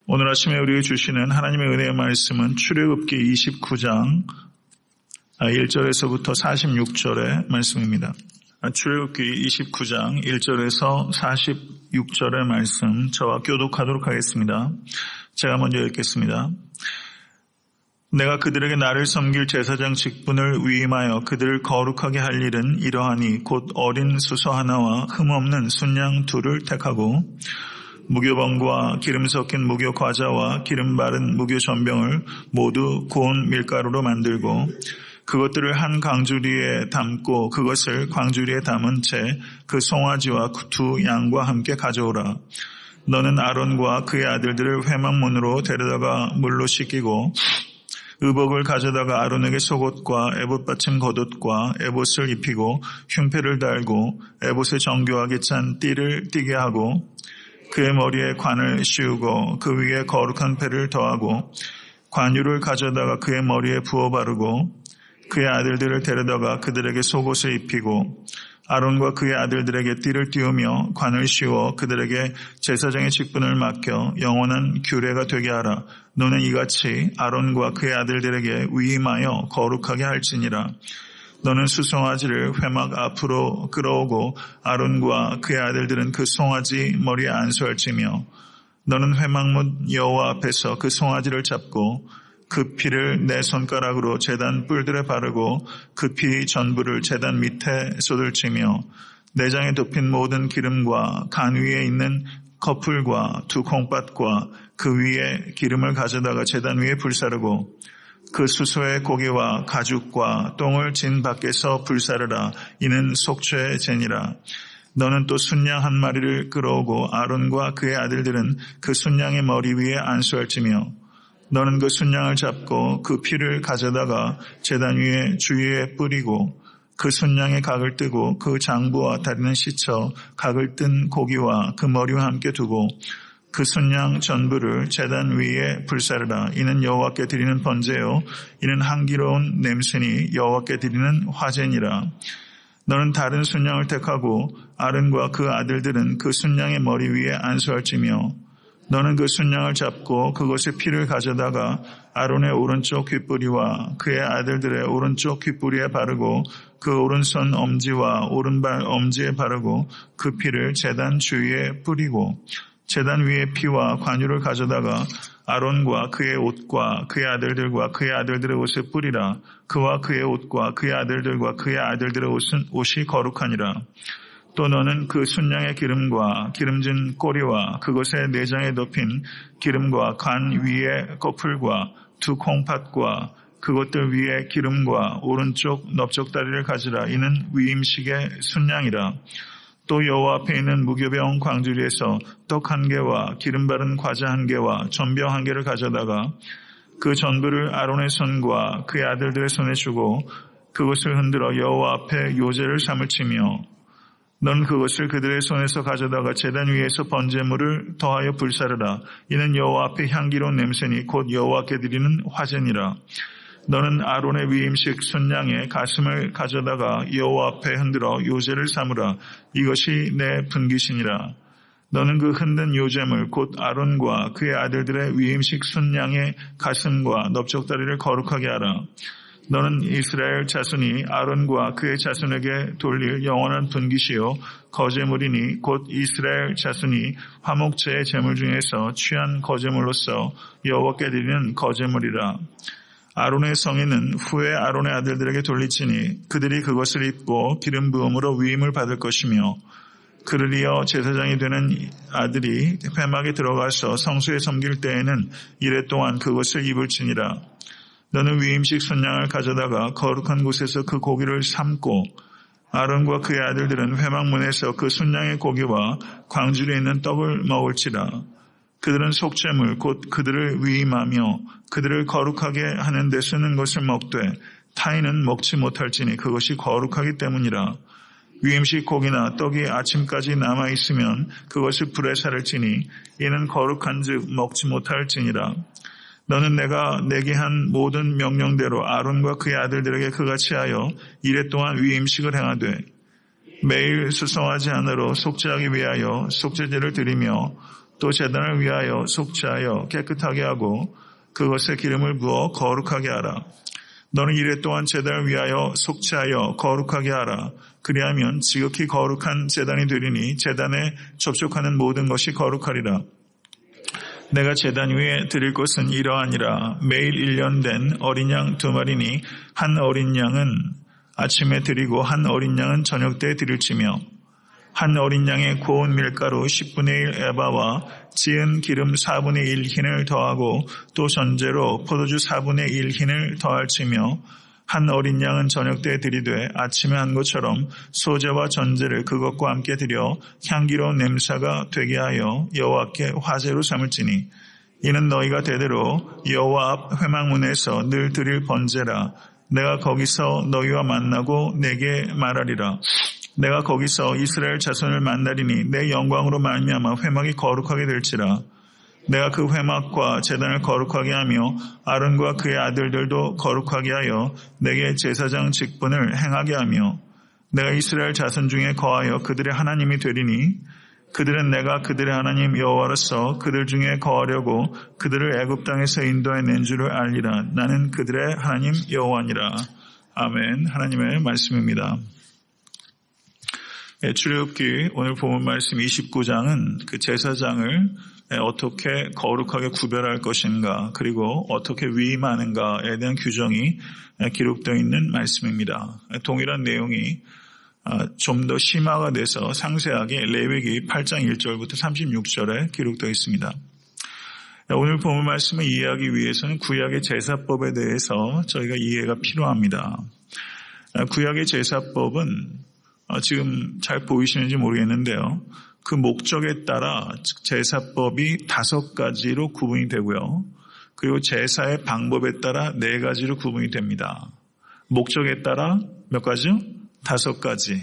오늘 아침에 우리에게 주시는 하나님의 은혜의 말씀은 출애굽기 29장 1절에서부터 46절의 말씀입니다. 출애굽기 29장 1절에서 46절의 말씀 저와 교독하도록 하겠습니다. 제가 먼저 읽겠습니다. 내가 그들에게 나를 섬길 제사장 직분을 위임하여 그들을 거룩하게 할 일은 이러하니 곧 어린 수소 하나와 흠없는 순양 둘을 택하고 무교번과 기름 섞인 무교 과자와 기름 바른 무교 전병을 모두 고운 밀가루로 만들고 그것들을 한 광주리에 담고 그것을 광주리에 담은 채 그 송아지와 두 양과 함께 가져오라. 너는 아론과 그의 아들들을 회막문으로 데려다가 물로 씻기고 의복을 가져다가 아론에게 속옷과 에봇 받침 겉옷과 에봇을 입히고 흉패를 달고 에봇에 정교하게 짠 띠를 띠게 하고 그의 머리에 관을 씌우고 그 위에 거룩한 패를 더하고 관유를 가져다가 그의 머리에 부어 바르고 그의 아들들을 데려다가 그들에게 속옷을 입히고 아론과 그의 아들들에게 띠를 띄우며 관을 씌워 그들에게 제사장의 직분을 맡겨 영원한 규례가 되게 하라. 너는 이같이 아론과 그의 아들들에게 위임하여 거룩하게 할지니라. 너는 수송아지를 회막 앞으로 끌어오고 아론과 그의 아들들은 그 송아지 머리에 안수할지며 너는 회막문 여호와 앞에서 그 송아지를 잡고 그 피를 내 손가락으로 제단 뿔들에 바르고 그 피 전부를 제단 밑에 쏟을지며 내장에 덮인 모든 기름과 간 위에 있는 커플과 두 콩팥과 그 위에 기름을 가져다가 제단 위에 불사르고 그 수소의 고기와 가죽과 똥을 진 밖에서 불사르라. 이는 속죄의 제니라. 너는 또 순양 한 마리를 끌어오고 아론과 그의 아들들은 그 순양의 머리 위에 안수할지며 너는 그 순양을 잡고 그 피를 가져다가 제단 위에 주위에 뿌리고 그 순양의 각을 뜨고 그 장부와 다리는 씻어 각을 뜬 고기와 그 머리와 함께 두고 그 순양 전부를 제단 위에 불사르라. 이는 여호와께 드리는 번제요 이는 향기로운 냄새니 여호와께 드리는 화제니라. 너는 다른 순양을 택하고 아론과 그 아들들은 그 순양의 머리 위에 안수할지며 너는 그 순양을 잡고 그것의 피를 가져다가 아론의 오른쪽 귓뿌리와 그의 아들들의 오른쪽 귓뿌리에 바르고 그 오른손 엄지와 오른발 엄지에 바르고 그 피를 제단 주위에 뿌리고 제단 위에 피와 관유를 가져다가 아론과 그의 옷과 그의 아들들과 그의 아들들의 옷에 뿌리라. 그와 그의 옷과 그의 아들들과 그의 아들들의 옷이 거룩하니라. 또 너는 그 순양의 기름과 기름진 꼬리와 그것의 내장에 덮인 기름과 간 위에 거풀과 두 콩팥과 그것들 위에 기름과 오른쪽 넓적다리를 가지라. 이는 위임식의 순양이라. 또 여호와 앞에 있는 무교병 광주리에서 떡 한 개와 기름 바른 과자 한 개와 전병 한 개를 가져다가 그 전부를 아론의 손과 그의 아들들의 손에 주고 그것을 흔들어 여호와 앞에 요제를 삼을치며 넌 그것을 그들의 손에서 가져다가 제단 위에서 번제물을 더하여 불사르라. 이는 여호와 앞에 향기로운 냄새니 곧 여호와께 드리는 화제니라. 너는 아론의 위임식 순양의 가슴을 가져다가 여호와 앞에 흔들어 요제를 삼으라. 이것이 내 분깃이니라. 너는 그 흔든 요제물 곧 아론과 그의 아들들의 위임식 순양의 가슴과 넓적다리를 거룩하게 하라. 너는 이스라엘 자손이 아론과 그의 자손에게 돌릴 영원한 분깃이요 거제물이니 곧 이스라엘 자손이 화목제의 제물 중에서 취한 거제물로서 여호와께 드리는 거제물이라. 아론의 성인은 후에 아론의 아들들에게 돌리치니 그들이 그것을 입고 기름 부음으로 위임을 받을 것이며 그를 이어 제사장이 되는 아들이 회막에 들어가서 성소에 섬길 때에는 이레 동안 그것을 입을지니라. 너는 위임식 순양을 가져다가 거룩한 곳에서 그 고기를 삶고 아론과 그의 아들들은 회막문에서 그 순양의 고기와 광주리에 있는 떡을 먹을지라. 그들은 속죄물 곧 그들을 위임하며 그들을 거룩하게 하는 데 쓰는 것을 먹되 타인은 먹지 못할지니 그것이 거룩하기 때문이라. 위임식 고기나 떡이 아침까지 남아있으면 그것을 불에 사를지니 이는 거룩한즉 먹지 못할지니라. 너는 내가 내게 한 모든 명령대로 아론과 그의 아들들에게 그같이 하여 이레 동안 위임식을 행하되 매일 수송아지 하나로 속죄하기 위하여 속죄제를 드리며 또 제단을 위하여 속죄하여 깨끗하게 하고 그것에 기름을 부어 거룩하게 하라. 너는 이레 또한 제단을 위하여 속죄하여 거룩하게 하라. 그리하면 지극히 거룩한 제단이 되리니 제단에 접촉하는 모든 것이 거룩하리라. 내가 제단 위에 드릴 것은 이러하니라. 매일 1년 된 어린 양 2마리니 한 어린 양은 아침에 드리고 한 어린 양은 저녁 때 드릴지며 한 어린 양의 고운 밀가루 10분의 1 에바와 지은 기름 4분의 1 흰을 더하고 또 전제로 포도주 4분의 1 흰을 더할지며 한 어린 양은 저녁 때 드리되 아침에 한 것처럼 소제와 전제를 그것과 함께 드려 향기로운 냄새가 되게 하여 여호와께 화제로 삼을지니 이는 너희가 대대로 여호와 앞 회막문에서 늘 드릴 번제라. 내가 거기서 너희와 만나고 내게 말하리라. 내가 거기서 이스라엘 자손을 만나리니 내 영광으로 말미암아 회막이 거룩하게 될지라. 내가 그 회막과 제단을 거룩하게 하며 아론과 그의 아들들도 거룩하게 하여 내게 제사장 직분을 행하게 하며 내가 이스라엘 자손 중에 거하여 그들의 하나님이 되리니 그들은 내가 그들의 하나님 여호와로서 그들 중에 거하려고 그들을 애굽 땅에서 인도해 낸 줄을 알리라. 나는 그들의 하나님 여호와니라. 아멘. 하나님의 말씀입니다. 출애굽기 오늘 본문 말씀 29장은 그 제사장을 어떻게 거룩하게 구별할 것인가 그리고 어떻게 위임하는가에 대한 규정이 기록되어 있는 말씀입니다. 동일한 내용이 좀 더 심화가 돼서 상세하게 레위기 8장 1절부터 36절에 기록되어 있습니다. 오늘 본문 말씀을 이해하기 위해서는 구약의 제사법에 대해서 저희가 이해가 필요합니다. 구약의 제사법은 지금 잘 보이시는지 모르겠는데요. 그 목적에 따라 제사법이 5가지로 구분이 되고요. 그리고 제사의 방법에 따라 4가지로 구분이 됩니다. 목적에 따라 몇 가지요? 5가지.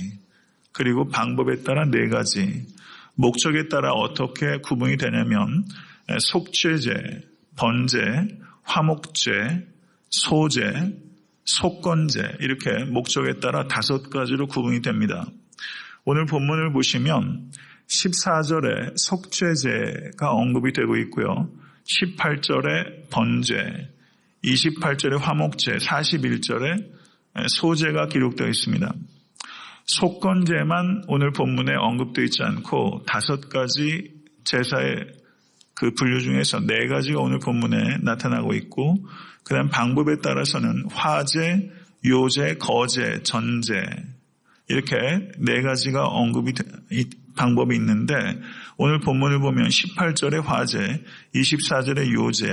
그리고 방법에 따라 4가지. 목적에 따라 어떻게 구분이 되냐면 속죄제, 번제, 화목제, 소제, 속건제 이렇게 목적에 따라 5가지로 구분이 됩니다. 오늘 본문을 보시면 14절에 속죄제가 언급이 되고 있고요. 18절에 번제, 28절에 화목제, 41절에 소제가 기록되어 있습니다. 속건제만 오늘 본문에 언급되어 있지 않고 5가지 제사의 그 분류 중에서 4가지가 오늘 본문에 나타나고 있고 그 다음 방법에 따라서는 화제, 요제, 거제, 전제 이렇게 4가지가 언급이 방법이 있는데 오늘 본문을 보면 18절에 화제, 24절에 요제,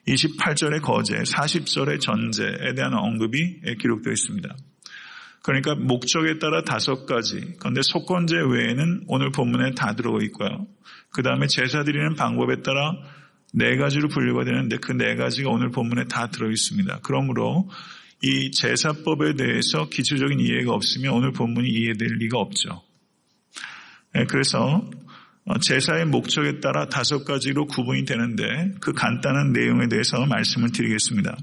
28절에 거제, 40절에 전제에 대한 언급이 기록되어 있습니다. 그러니까 목적에 따라 5가지, 그런데 속건제 외에는 오늘 본문에 다 들어가 있고요. 그 다음에 제사 드리는 방법에 따라 4가지로 분류가 되는데 그 4가지가 오늘 본문에 다 들어있습니다. 그러므로 이 제사법에 대해서 기초적인 이해가 없으면 오늘 본문이 이해될 리가 없죠. 그래서 제사의 목적에 따라 5가지로 구분이 되는데 그 간단한 내용에 대해서 말씀을 드리겠습니다.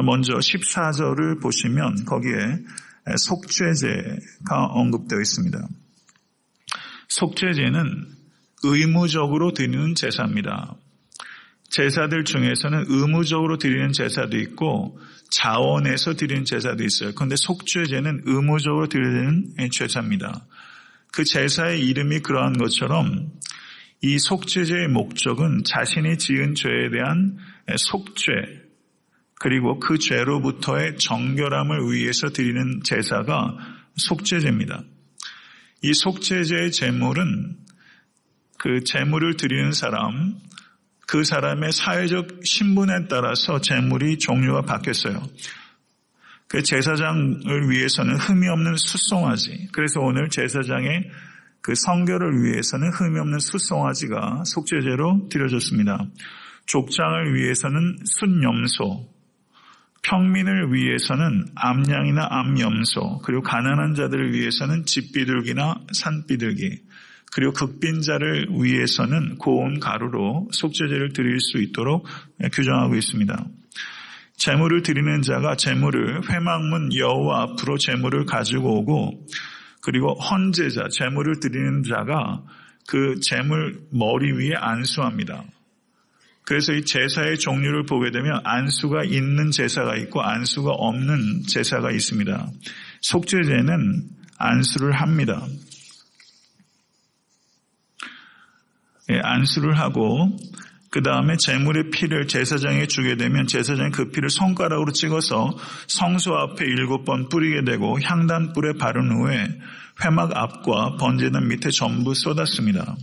먼저 14절을 보시면 거기에 속죄제가 언급되어 있습니다. 속죄제는 의무적으로 드리는 제사입니다. 제사들 중에서는 의무적으로 드리는 제사도 있고 자원해서 드리는 제사도 있어요. 그런데 속죄제는 의무적으로 드리는 제사입니다. 그 제사의 이름이 그러한 것처럼 이 속죄제의 목적은 자신이 지은 죄에 대한 속죄 그리고 그 죄로부터의 정결함을 위해서 드리는 제사가 속죄제입니다. 이 속죄제의 제물은 그 제물을 드리는 사람, 그 사람의 사회적 신분에 따라서 제물이 종류가 바뀌었어요. 그 제사장을 위해서는 흠이 없는 숫송아지. 그래서 오늘 제사장의 그 성결을 위해서는 흠이 없는 숫송아지가 속죄제로 드려졌습니다. 족장을 위해서는 숫염소, 평민을 위해서는 암양이나 암염소, 그리고 가난한 자들을 위해서는 집비둘기나 산비둘기, 그리고 극빈자를 위해서는 고운 가루로 속죄제를 드릴 수 있도록 규정하고 있습니다. 제물을 드리는 자가 제물을 회막문 여호와 앞으로 제물을 가지고 오고 그리고 헌제자, 제물을 드리는 자가 그 제물 머리 위에 안수합니다. 그래서 이 제사의 종류를 보게 되면 안수가 있는 제사가 있고 안수가 없는 제사가 있습니다. 속죄제는 안수를 합니다. 안수를 하고 그 다음에 제물의 피를 제사장에게 주게 되면 제사장이 그 피를 손가락으로 찍어서 성소 앞에 7번 뿌리게 되고 향단불에 바른 후에 회막 앞과 번제단 밑에 전부 쏟았습니다.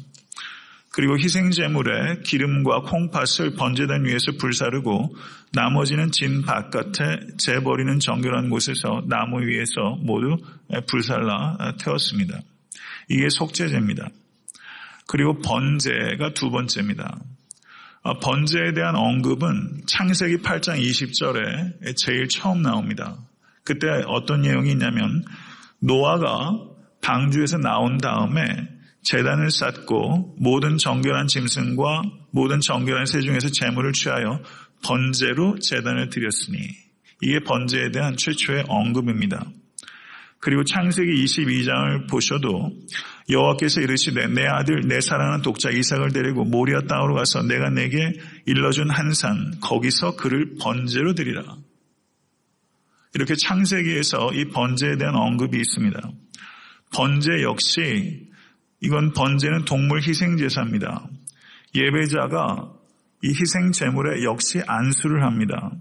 그리고 희생제물에 기름과 콩팥을 번제단 위에서 불사르고 나머지는 진 바깥에 재버리는 정결한 곳에서 나무 위에서 모두 불살라 태웠습니다. 이게 속죄제입니다. 그리고 번제가 두 번째입니다. 번제에 대한 언급은 창세기 8장 20절에 제일 처음 나옵니다. 그때 어떤 내용이 있냐면 노아가 방주에서 나온 다음에 제단을 쌓고 모든 정결한 짐승과 모든 정결한 새 중에서 제물을 취하여 번제로 제단을 드렸으니 이게 번제에 대한 최초의 언급입니다. 그리고 창세기 22장을 보셔도 여호와께서 이르시되 내 아들 내 사랑하는 독자 이삭을 데리고 모리아 땅으로 가서 내가 내게 일러준 한 산 거기서 그를 번제로 드리라. 이렇게 창세기에서 이 번제에 대한 언급이 있습니다. 번제 역시 이건 번제는 동물 희생제사입니다. 예배자가 이 희생제물에 역시 안수를 합니다.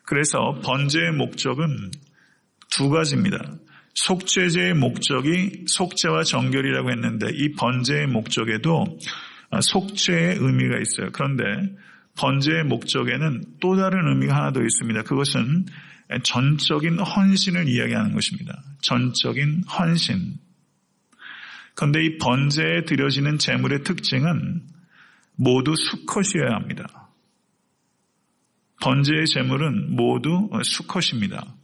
그래서 번제의 목적은 두 가지입니다. 속죄제의 목적이 속죄와 정결이라고 했는데 이 번제의 목적에도 속죄의 의미가 있어요. 그런데 번제의 목적에는 또 다른 의미가 하나 더 있습니다. 그것은 전적인 헌신을 이야기하는 것입니다. 전적인 헌신. 그런데 이 번제에 드려지는 제물의 특징은 모두 수컷이어야 합니다. 번제의 제물은 모두 수컷입니다.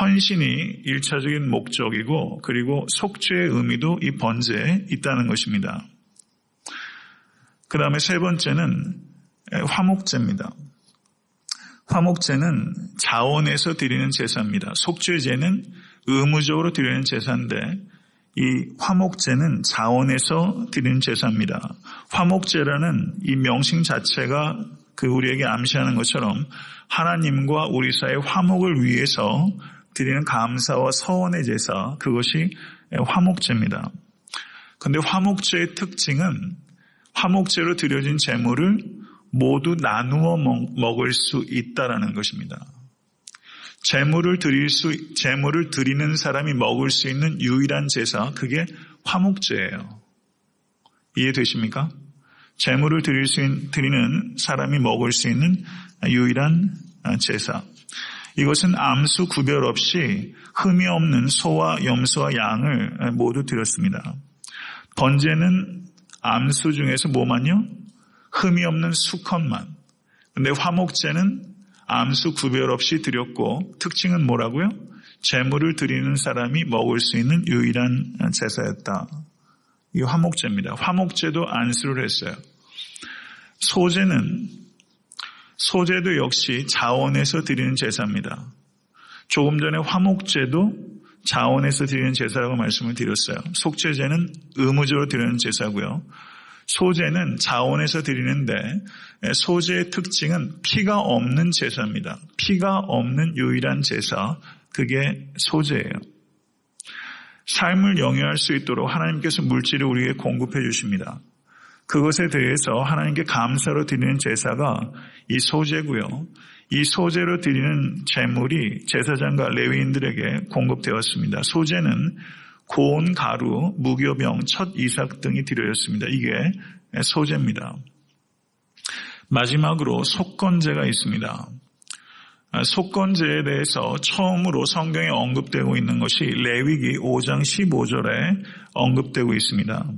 헌신이 1차적인 목적이고 그리고 속죄의 의미도 이 번제에 있다는 것입니다. 그 다음에 세 번째는 화목제입니다. 화목제는 자원에서 드리는 제사입니다. 속죄제는 의무적으로 드리는 제사인데 이 화목제는 자원에서 드리는 제사입니다. 화목제라는 이 명칭 자체가 우리에게 암시하는 것처럼 하나님과 우리 사이의 화목을 위해서 드리는 감사와 서원의 제사, 그것이 화목제입니다. 그런데 화목제의 특징은 화목제로 드려진 제물을 모두 나누어 먹을 수 있다라는 것입니다. 제물을 드리는 사람이 먹을 수 있는 유일한 제사, 그게 화목제예요. 이해되십니까? 제물을 드리는 사람이 먹을 수 있는 유일한 제사. 이것은 암수 구별 없이 흠이 없는 소와 염소와 양을 모두 드렸습니다. 번제는 암수 중에서 뭐만요? 흠이 없는 수컷만. 그런데 화목제는 암수 구별 없이 드렸고 특징은 뭐라고요? 제물을 드리는 사람이 먹을 수 있는 유일한 제사였다. 이 화목제입니다. 화목제도 안수를 했어요. 소제도 역시 자원에서 드리는 제사입니다. 조금 전에 화목제도 자원에서 드리는 제사라고 말씀을 드렸어요. 속죄제는 의무적으로 드리는 제사고요. 소제는 자원에서 드리는데 소제의 특징은 피가 없는 제사입니다. 피가 없는 유일한 제사, 그게 소제예요. 삶을 영위할 수 있도록 하나님께서 물질을 우리에게 공급해 주십니다. 그것에 대해서 하나님께 감사로 드리는 제사가 이 소제고요. 이 소제로 드리는 제물이 제사장과 레위인들에게 공급되었습니다. 소제는 고운 가루, 무교병, 첫 이삭 등이 드려졌습니다. 이게 소제입니다. 마지막으로 속건제가 있습니다. 속건제에 대해서 처음으로 성경에 언급되고 있는 것이 레위기 5장 15절에 언급되고 있습니다.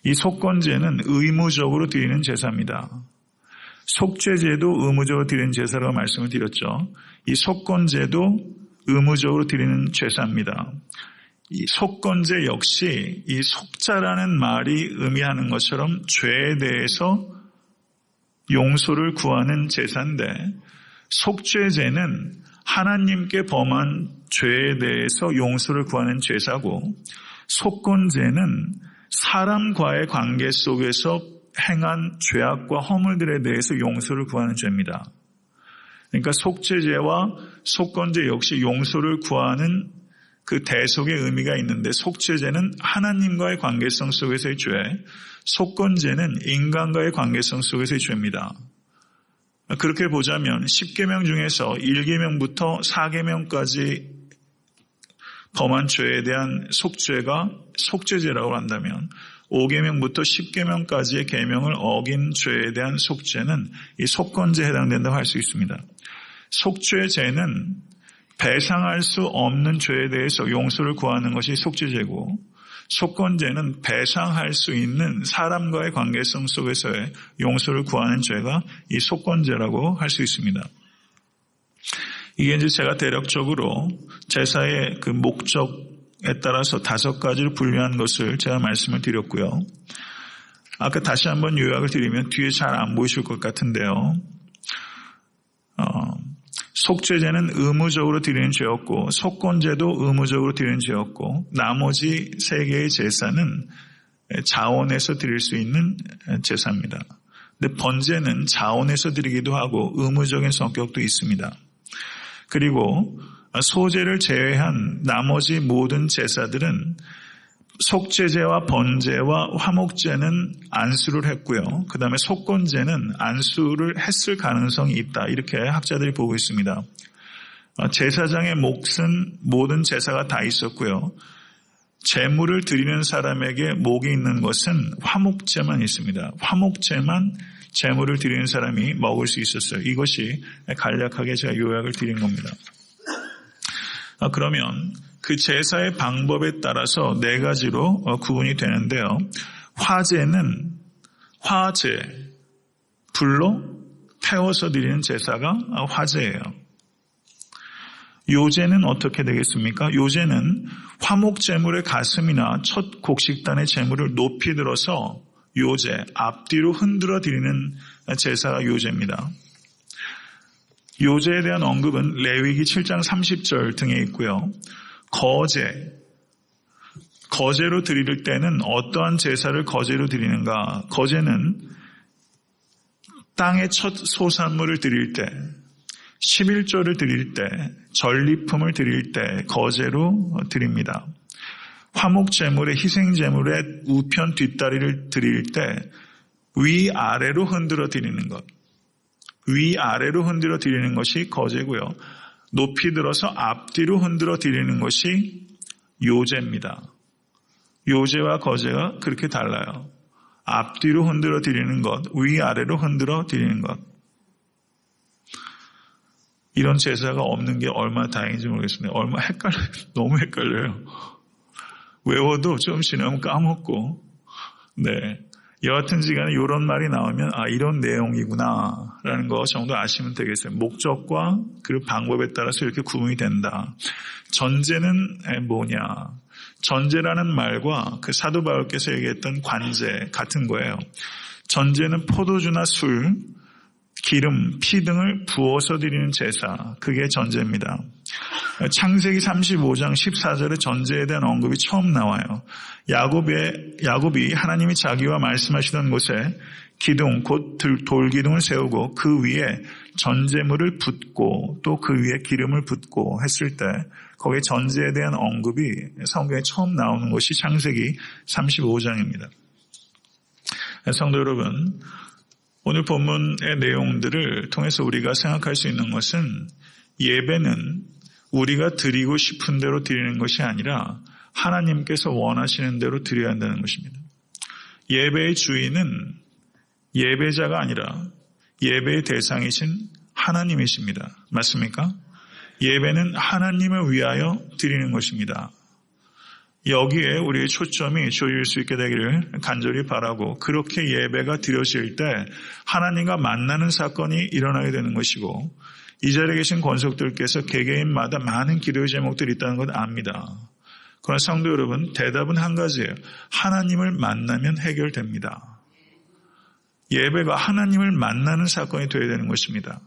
이 속건제는 의무적으로 드리는 제사입니다. 속죄제도 의무적으로 드리는 제사라고 말씀을 드렸죠. 이 속건제도 의무적으로 드리는 제사입니다. 이 속건제 역시 이 속자라는 말이 의미하는 것처럼 죄에 대해서 용서를 구하는 제사인데 속죄제는 하나님께 범한 죄에 대해서 용서를 구하는 제사고 속건제는 사람과의 관계 속에서 행한 죄악과 허물들에 대해서 용서를 구하는 죄입니다. 그러니까 속죄죄와 속건죄 역시 용서를 구하는 그 대속의 의미가 있는데, 속죄죄는 하나님과의 관계성 속에서의 죄, 속건죄는 인간과의 관계성 속에서의 죄입니다. 그렇게 보자면 10계명 중에서 1계명부터 4계명까지 범한 죄에 대한 속죄가 속죄죄라고 한다면, 5계명부터 10계명까지의 계명을 어긴 죄에 대한 속죄는 이 속건죄에 해당된다고 할 수 있습니다. 속죄죄는 배상할 수 없는 죄에 대해서 용서를 구하는 것이 속죄죄고, 속건죄는 배상할 수 있는 사람과의 관계성 속에서의 용서를 구하는 죄가 이 속건죄라고 할 수 있습니다. 이게 이제 제가 대략적으로 제사의 그 목적에 따라서 5가지를 분류한 것을 제가 말씀을 드렸고요. 아까 다시 한번 요약을 드리면 뒤에 잘 안 보이실 것 같은데요. 속죄죄는 의무적으로 드리는 죄였고, 속건죄도 의무적으로 드리는 죄였고, 나머지 3개의 제사는 자원해서 드릴 수 있는 제사입니다. 근데 번제는 자원해서 드리기도 하고 의무적인 성격도 있습니다. 그리고 소제를 제외한 나머지 모든 제사들은 속죄제와 번제와 화목제는 안수를 했고요. 그 다음에 속건제는 안수를 했을 가능성이 있다. 이렇게 학자들이 보고 있습니다. 제사장의 몫은 모든 제사가 다 있었고요. 제물을 드리는 사람에게 목이 있는 것은 화목제만 있습니다. 화목제만 제물을 드리는 사람이 먹을 수 있었어요. 이것이 간략하게 제가 요약을 드린 겁니다. 그러면 그 제사의 방법에 따라서 4가지로 구분이 되는데요. 화제는 불로 태워서 드리는 제사가 화제예요. 요제는 어떻게 되겠습니까? 요제는 화목제물의 가슴이나 첫 곡식단의 제물을 높이 들어서 요제, 앞뒤로 흔들어 드리는 제사가 요제입니다. 요제에 대한 언급은 레위기 7장 30절 등에 있고요. 거제로 드릴 때는 어떠한 제사를 거제로 드리는가? 거제는 땅의 첫 소산물을 드릴 때, 11조를 드릴 때, 전리품을 드릴 때 거제로 드립니다. 화목제물의 희생제물의 우편 뒷다리를 드릴 때 위아래로 흔들어 드리는 것, 위아래로 흔들어 드리는 것이 거제고요. 높이 들어서 앞뒤로 흔들어 드리는 것이 요제입니다. 요제와 거제가 그렇게 달라요. 앞뒤로 흔들어 드리는 것, 위아래로 흔들어 드리는 것. 이런 제사가 없는 게 얼마나 다행인지 모르겠습니다. 너무 헷갈려요. 외워도 좀 지나면 까먹고, 여하튼지간에 이런 말이 나오면 이런 내용이구나 라는 거 정도 아시면 되겠어요. 목적과 그 방법에 따라서 이렇게 구분이 된다. 전제는 뭐냐? 전제라는 말과 그 사도 바울께서 얘기했던 관제 같은 거예요. 전제는 포도주나 술, 기름, 피 등을 부어서 드리는 제사, 그게 전제입니다. 창세기 35장 14절에 전제에 대한 언급이 처음 나와요. 야곱이 하나님이 자기와 말씀하시던 곳에 기둥, 곧 돌기둥을 세우고 그 위에 전제물을 붓고 또 그 위에 기름을 붓고 했을 때 거기에 전제에 대한 언급이 성경에 처음 나오는 것이 창세기 35장입니다. 성도 여러분, 오늘 본문의 내용들을 통해서 우리가 생각할 수 있는 것은 예배는 우리가 드리고 싶은 대로 드리는 것이 아니라 하나님께서 원하시는 대로 드려야 한다는 것입니다. 예배의 주인은 예배자가 아니라 예배의 대상이신 하나님이십니다. 맞습니까? 예배는 하나님을 위하여 드리는 것입니다. 여기에 우리의 초점이 조일 수 있게 되기를 간절히 바라고, 그렇게 예배가 드려질 때 하나님과 만나는 사건이 일어나게 되는 것이고, 이 자리에 계신 권속들께서 개개인마다 많은 기도의 제목들이 있다는 걸 압니다. 그러나 성도 여러분, 대답은 한 가지예요. 하나님을 만나면 해결됩니다. 예배가 하나님을 만나는 사건이 되어야 되는 것입니다.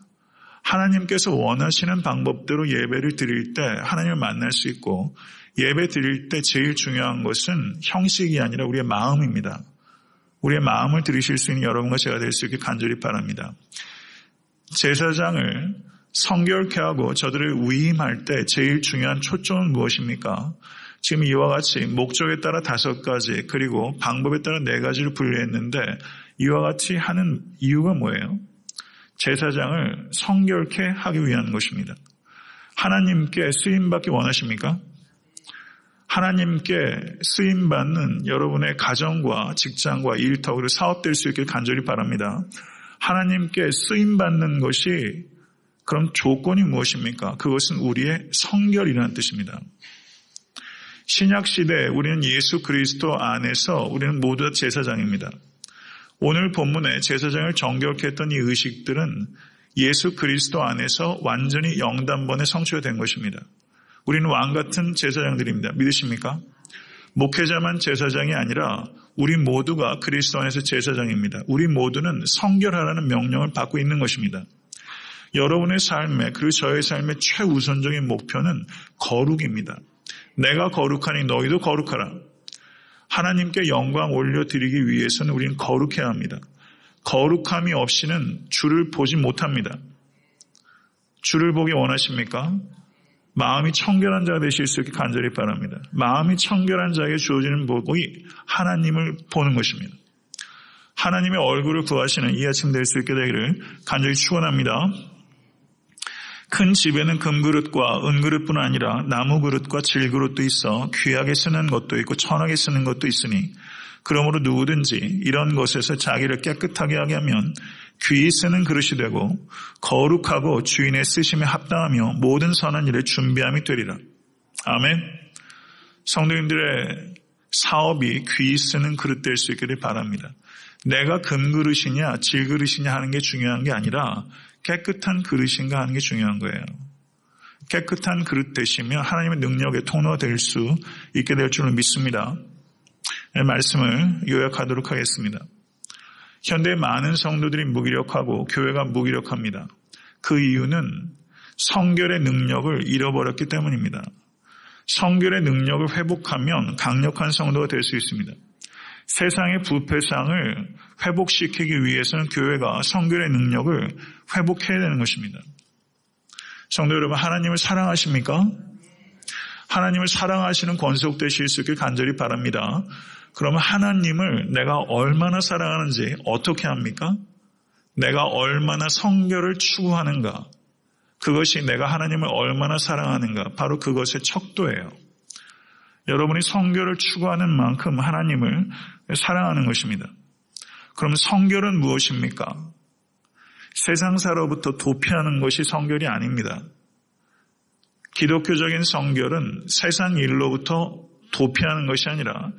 하나님께서 원하시는 방법대로 예배를 드릴 때 하나님을 만날 수 있고, 예배 드릴 때 제일 중요한 것은 형식이 아니라 우리의 마음입니다. 우리의 마음을 들으실 수 있는 여러분과 제가 될 수 있게 간절히 바랍니다. 제사장을 성결케 하고 저들을 위임할 때 제일 중요한 초점은 무엇입니까? 지금 이와 같이 목적에 따라 5가지 그리고 방법에 따라 4가지를 분류했는데 이와 같이 하는 이유가 뭐예요? 제사장을 성결케 하기 위한 것입니다. 하나님께 쓰임받기 원하십니까? 하나님께 쓰임받는 여러분의 가정과 직장과 일터 그리고 사업 될 수 있길 간절히 바랍니다. 하나님께 쓰임받는 것이 그럼 조건이 무엇입니까? 그것은 우리의 성결이라는 뜻입니다. 신약시대에 우리는 예수 그리스도 안에서 우리는 모두 다 제사장입니다. 오늘 본문에 제사장을 정결케 했던 이 의식들은 예수 그리스도 안에서 완전히 영단번에 성취된 것입니다. 우리는 왕같은 제사장들입니다. 믿으십니까? 목회자만 제사장이 아니라 우리 모두가 그리스도 안에서 제사장입니다. 우리 모두는 성결하라는 명령을 받고 있는 것입니다. 여러분의 삶에 그리고 저의 삶의 최우선적인 목표는 거룩입니다. 내가 거룩하니 너희도 거룩하라. 하나님께 영광 올려드리기 위해서는 우리는 거룩해야 합니다. 거룩함이 없이는 주를 보지 못합니다. 주를 보기 원하십니까? 마음이 청결한 자가 되실 수 있게 간절히 바랍니다. 마음이 청결한 자에게 주어지는 복이 하나님을 보는 것입니다. 하나님의 얼굴을 구하시는 이 아침 될 수 있게 되기를 간절히 축원합니다. 큰 집에는 금그릇과 은그릇뿐 아니라 나무그릇과 질그릇도 있어 귀하게 쓰는 것도 있고 천하게 쓰는 것도 있으니 그러므로 누구든지 이런 것에서 자기를 깨끗하게 하게 하면 귀히 쓰는 그릇이 되고 거룩하고 주인의 쓰심에 합당하며 모든 선한 일에 준비함이 되리라. 아멘. 성도님들의 사업이 귀히 쓰는 그릇 될 수 있기를 바랍니다. 내가 금그릇이냐 질그릇이냐 하는 게 중요한 게 아니라 깨끗한 그릇인가 하는 게 중요한 거예요. 깨끗한 그릇 되시면 하나님의 능력의 통로가 될 수 있게 될 줄을 믿습니다. 말씀을 요약하도록 하겠습니다. 현대 많은 성도들이 무기력하고 교회가 무기력합니다. 그 이유는 성결의 능력을 잃어버렸기 때문입니다. 성결의 능력을 회복하면 강력한 성도가 될 수 있습니다. 세상의 부패상을 회복시키기 위해서는 교회가 성결의 능력을 회복해야 되는 것입니다. 성도 여러분, 하나님을 사랑하십니까? 하나님을 사랑하시는 권속되실 수 있길 간절히 바랍니다. 그러면 하나님을 내가 얼마나 사랑하는지 어떻게 합니까? 내가 얼마나 성결을 추구하는가? 그것이 내가 하나님을 얼마나 사랑하는가? 바로 그것의 척도예요. 여러분이 성결을 추구하는 만큼 하나님을 사랑하는 것입니다. 그럼 성결은 무엇입니까? 세상사로부터 도피하는 것이 성결이 아닙니다. 기독교적인 성결은 세상 일로부터 도피하는 것이 아니라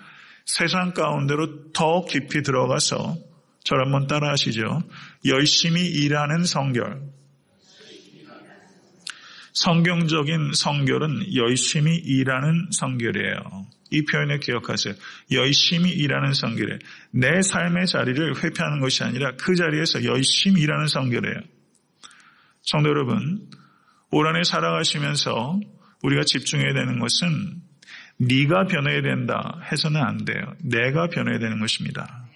세상 가운데로 더 깊이 들어가서 저를 한번 따라 하시죠. 열심히 일하는 성결. 성경적인 성결은 열심히 일하는 성결이에요. 이 표현을 기억하세요. 열심히 일하는 성결이에요. 내 삶의 자리를 회피하는 것이 아니라 그 자리에서 열심히 일하는 성결이에요. 성도 여러분, 올 한해 살아가시면서 우리가 집중해야 되는 것은 네가 변해야 된다 해서는 안 돼요. 내가 변해야 되는 것입니다.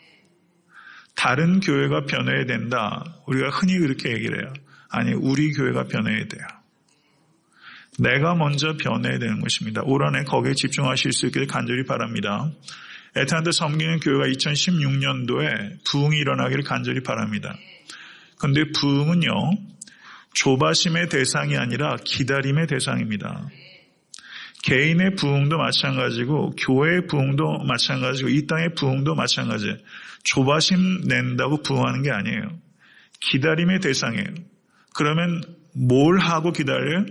다른 교회가 변해야 된다. 우리가 흔히 그렇게 얘기를 해요. 아니, 우리 교회가 변해야 돼요. 내가 먼저 변해야 되는 것입니다. 올 한해 거기에 집중하실 수 있기를 간절히 바랍니다. 애타한테 섬기는 교회가 2016년도에 부흥이 일어나기를 간절히 바랍니다. 그런데 부흥은요, 조바심의 대상이 아니라 기다림의 대상입니다. 개인의 부흥도 마찬가지고 교회의 부흥도 마찬가지고 이 땅의 부흥도 마찬가지예요. 조바심 낸다고 부흥하는 게 아니에요. 기다림의 대상이에요. 그러면 뭘 하고 기다려요?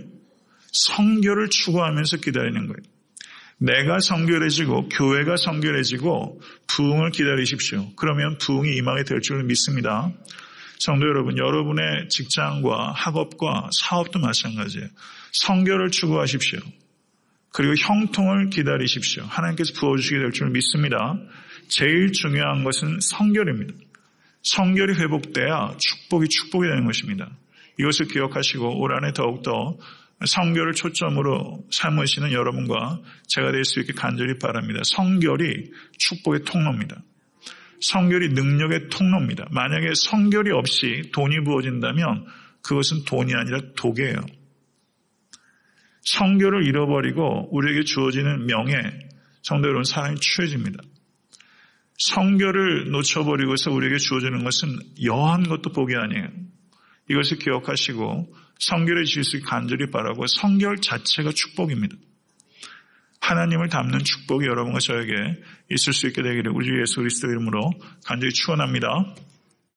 성결을 추구하면서 기다리는 거예요. 내가 성결해지고 교회가 성결해지고 부흥을 기다리십시오. 그러면 부흥이 임하게 될 줄 믿습니다. 성도 여러분, 여러분의 직장과 학업과 사업도 마찬가지예요. 성결을 추구하십시오. 그리고 형통을 기다리십시오. 하나님께서 부어주시게 될 줄 믿습니다. 제일 중요한 것은 성결입니다. 성결이 회복돼야 축복이 되는 것입니다. 이것을 기억하시고 올 한해 더욱더 성결을 초점으로 삼으시는 여러분과 제가 될 수 있게 간절히 바랍니다. 성결이 축복의 통로입니다. 성결이 능력의 통로입니다. 만약에 성결이 없이 돈이 부어진다면 그것은 돈이 아니라 독이에요. 성결을 잃어버리고 우리에게 주어지는 명예, 성도 여러분, 사랑이 추해집니다. 성결을 놓쳐버리고서 우리에게 주어지는 것은 여한 것도 복이 아니에요. 이것을 기억하시고 성결해질 수 있게 간절히 바라고, 성결 자체가 축복입니다. 하나님을 닮는 축복이 여러분과 저에게 있을 수 있게 되기를 우리 예수 그리스도 이름으로 간절히 축원합니다.